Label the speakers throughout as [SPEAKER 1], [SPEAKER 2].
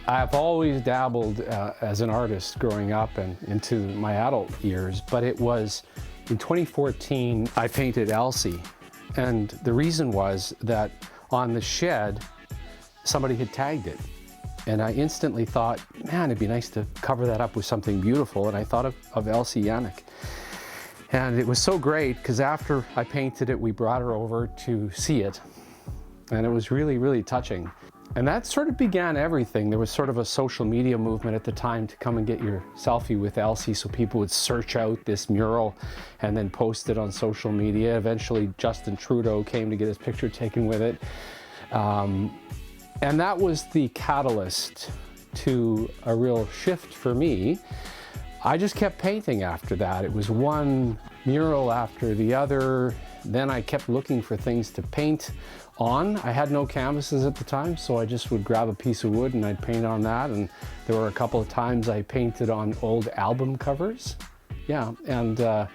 [SPEAKER 1] I've always dabbled as an artist growing up and into my adult years, but it was in 2014 I painted Elsie. And the reason was that on the shed, somebody had tagged it. And I instantly thought, man, it'd be nice to cover that up with something beautiful. And I thought of Elsie Yannick. And it was so great because after I painted it, we brought her over to see it. And it was really, really touching. And that sort of began everything. There was sort of a social media movement at the time to come and get your selfie with Elsie, so people would search out this mural and then post it on social media. Eventually, Justin Trudeau came to get his picture taken with it. And that was the catalyst to a real shift for me. I just kept painting after that. It was one mural after the other. Then I kept looking for things to paint on. I had no canvases at the time, so I just would grab a piece of wood and I'd paint on that. And there were a couple of times I painted on old album covers. Yeah, and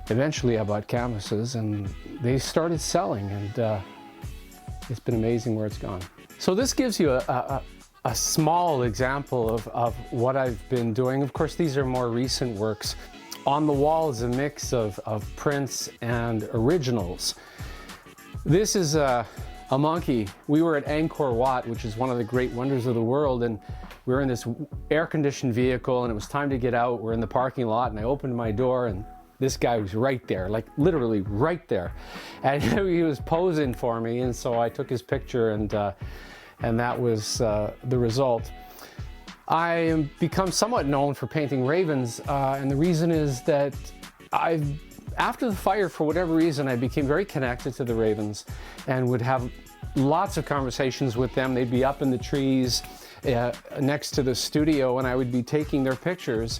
[SPEAKER 1] eventually I bought canvases and they started selling, and it's been amazing where it's gone. So this gives you a small example of what I've been doing. Of course, these are more recent works. On the wall is a mix of prints and originals. This is a monkey. We were at Angkor Wat, which is one of the great wonders of the world, and we were in this air-conditioned vehicle, and it was time to get out. We're in the parking lot, and I opened my door, and this guy was right there, like literally right there. And he was posing for me, and so I took his picture, and that was the result. I am become somewhat known for painting ravens, and the reason is that after the fire, for whatever reason, I became very connected to the ravens and would have lots of conversations with them. They'd be up in the trees next to the studio, and I would be taking their pictures.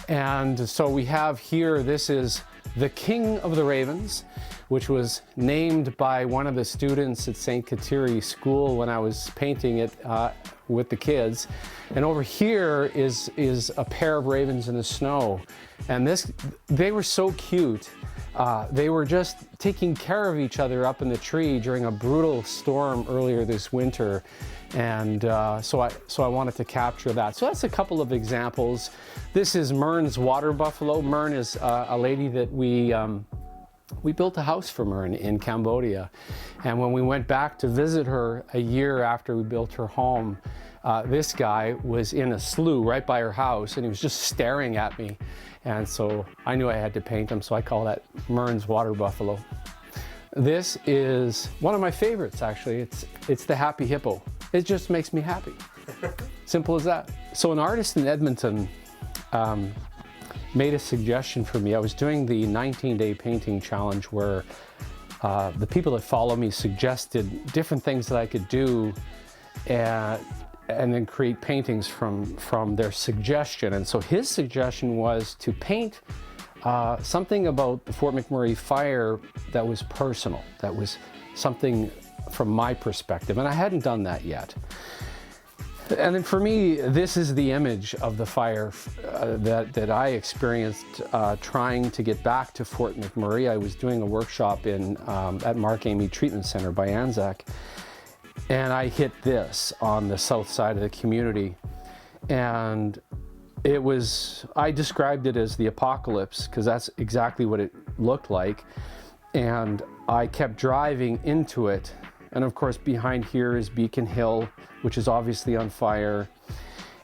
[SPEAKER 1] And so we have here, this is the King of the Ravens, which was named by one of the students at St. Kateri School when I was painting it with the kids. And over here is a pair of ravens in the snow. And they were so cute. They were just taking care of each other up in the tree during a brutal storm earlier this winter. And so I wanted to capture that. So that's a couple of examples. This is Myrn's water buffalo. Myrn is a lady that we built a house for Myrn in Cambodia. And when we went back to visit her a year after we built her home, this guy was in a slough right by her house, and he was just staring at me. And so I knew I had to paint him, so I call that Myrn's water buffalo. This is one of my favorites, actually. It's the happy hippo. It just makes me happy. Simple as that. So an artist in Edmonton made a suggestion for me. I was doing the 19-day painting challenge where the people that follow me suggested different things that I could do and then create paintings from their suggestion. And so his suggestion was to paint something about the Fort McMurray fire that was personal, that was something from my perspective, and I hadn't done that yet. And then for me, this is the image of the fire that I experienced trying to get back to Fort McMurray. I was doing a workshop at Mark Amy Treatment Center by Anzac, and I hit this on the south side of the community. And I described it as the apocalypse, because that's exactly what it looked like. And I kept driving into it. And of course, behind here is Beacon Hill, which is obviously on fire.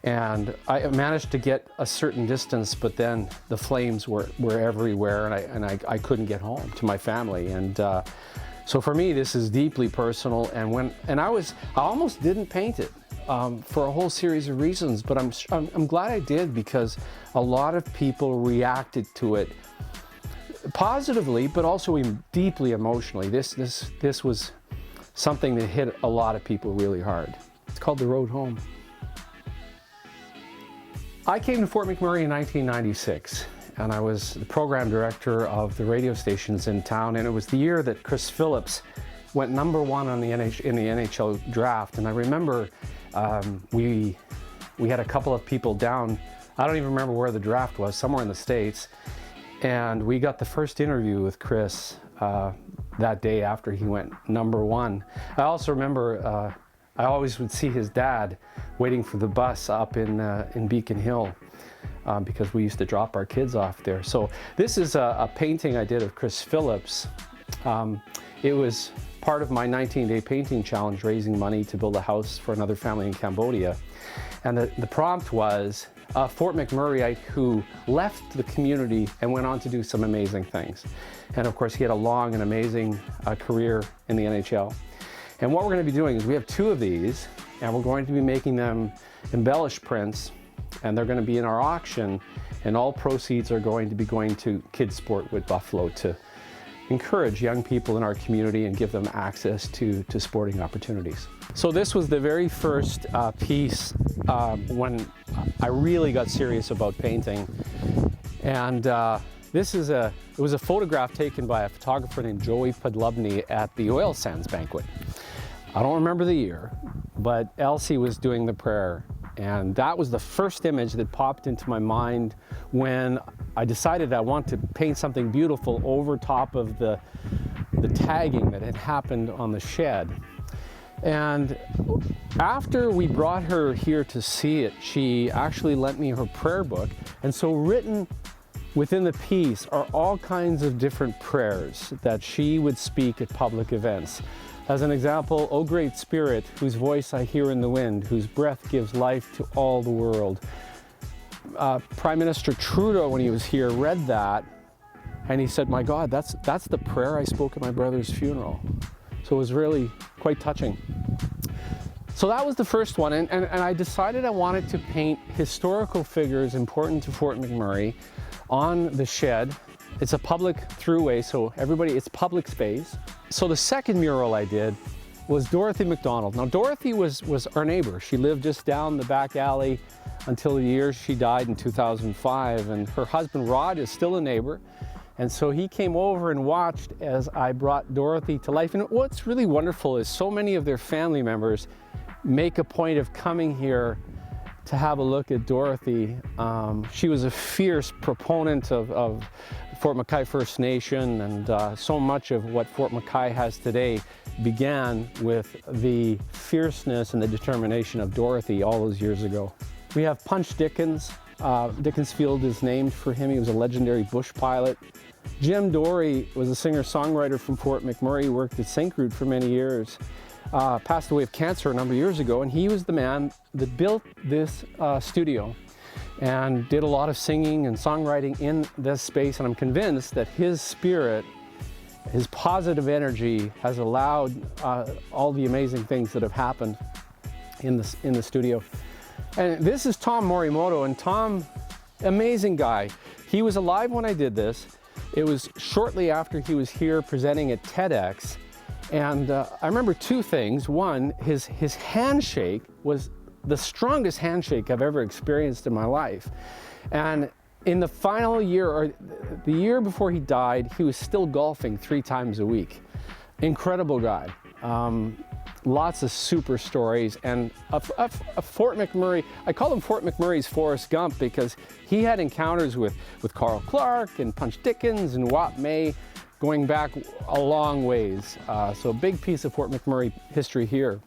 [SPEAKER 1] And I managed to get a certain distance, but then the flames were everywhere, and I couldn't get home to my family. And so for me, this is deeply personal. And I almost didn't paint it for a whole series of reasons, but I'm glad I did, because a lot of people reacted to it positively, but also deeply emotionally. This was something that hit a lot of people really hard. It's called The Road Home. I came to Fort McMurray in 1996, and I was the program director of the radio stations in town, and it was the year that Chris Phillips went #1 in the NHL draft. And I remember we had a couple of people down, I don't even remember where the draft was, somewhere in the States, and we got the first interview with Chris that day after he went #1. I also remember I always would see his dad waiting for the bus up in Beacon Hill because we used to drop our kids off there. So this is a painting I did of Chris Phillips. It was part of my 19-day painting challenge, raising money to build a house for another family in Cambodia. And the prompt was a Fort McMurrayite who left the community and went on to do some amazing things. And of course, he had a long and amazing career in the NHL. And what we're going to be doing is we have 2 of these, and we're going to be making them embellished prints, and they're going to be in our auction, and all proceeds are going to be going to Kids Sport with Buffalo to encourage young people in our community and give them access to sporting opportunities. So this was the very first piece when I really got serious about painting. And it was a photograph taken by a photographer named Joey Podlubny at the oil sands banquet. I don't remember the year, but Elsie was doing the prayer. And that was the first image that popped into my mind when I decided I want to paint something beautiful over top of the tagging that had happened on the shed. And after we brought her here to see it, she actually lent me her prayer book. And so written within the piece are all kinds of different prayers that she would speak at public events. As an example, O great Spirit, whose voice I hear in the wind, whose breath gives life to all the world. Prime Minister Trudeau, when he was here, read that, and he said, my God, that's the prayer I spoke at my brother's funeral. So it was really quite touching. So that was the first one, and I decided I wanted to paint historical figures important to Fort McMurray on the shed. It's a public throughway, so it's public space. So the second mural I did was Dorothy McDonald. Now Dorothy was our neighbor. She lived just down the back alley until the year she died in 2005, and her husband Rod is still a neighbor. And so he came over and watched as I brought Dorothy to life. And what's really wonderful is so many of their family members make a point of coming here to have a look at Dorothy. She was a fierce proponent of Fort McKay First Nation, and so much of what Fort McKay has today began with the fierceness and the determination of Dorothy all those years ago. We have Punch Dickens. Dickens Field is named for him. He was a legendary bush pilot. Jim Dory was a singer-songwriter from Fort McMurray, worked at St. Croix for many years. Passed away of cancer a number of years ago, and he was the man that built this studio and did a lot of singing and songwriting in this space, and I'm convinced that his spirit, his positive energy has allowed all the amazing things that have happened in the studio. And this is Tom Morimoto, and Tom, amazing guy. He was alive when I did this. It was shortly after he was here presenting at TEDx. And I remember 2 things. One, his handshake was the strongest handshake I've ever experienced in my life. And in the final year, or the year before he died, he was still golfing 3 times a week. Incredible guy. Lots of super stories, and a Fort McMurray, I call him Fort McMurray's Forrest Gump because he had encounters with Carl Clark and Punch Dickens and Wat May, going back a long ways. So a big piece of Fort McMurray history here.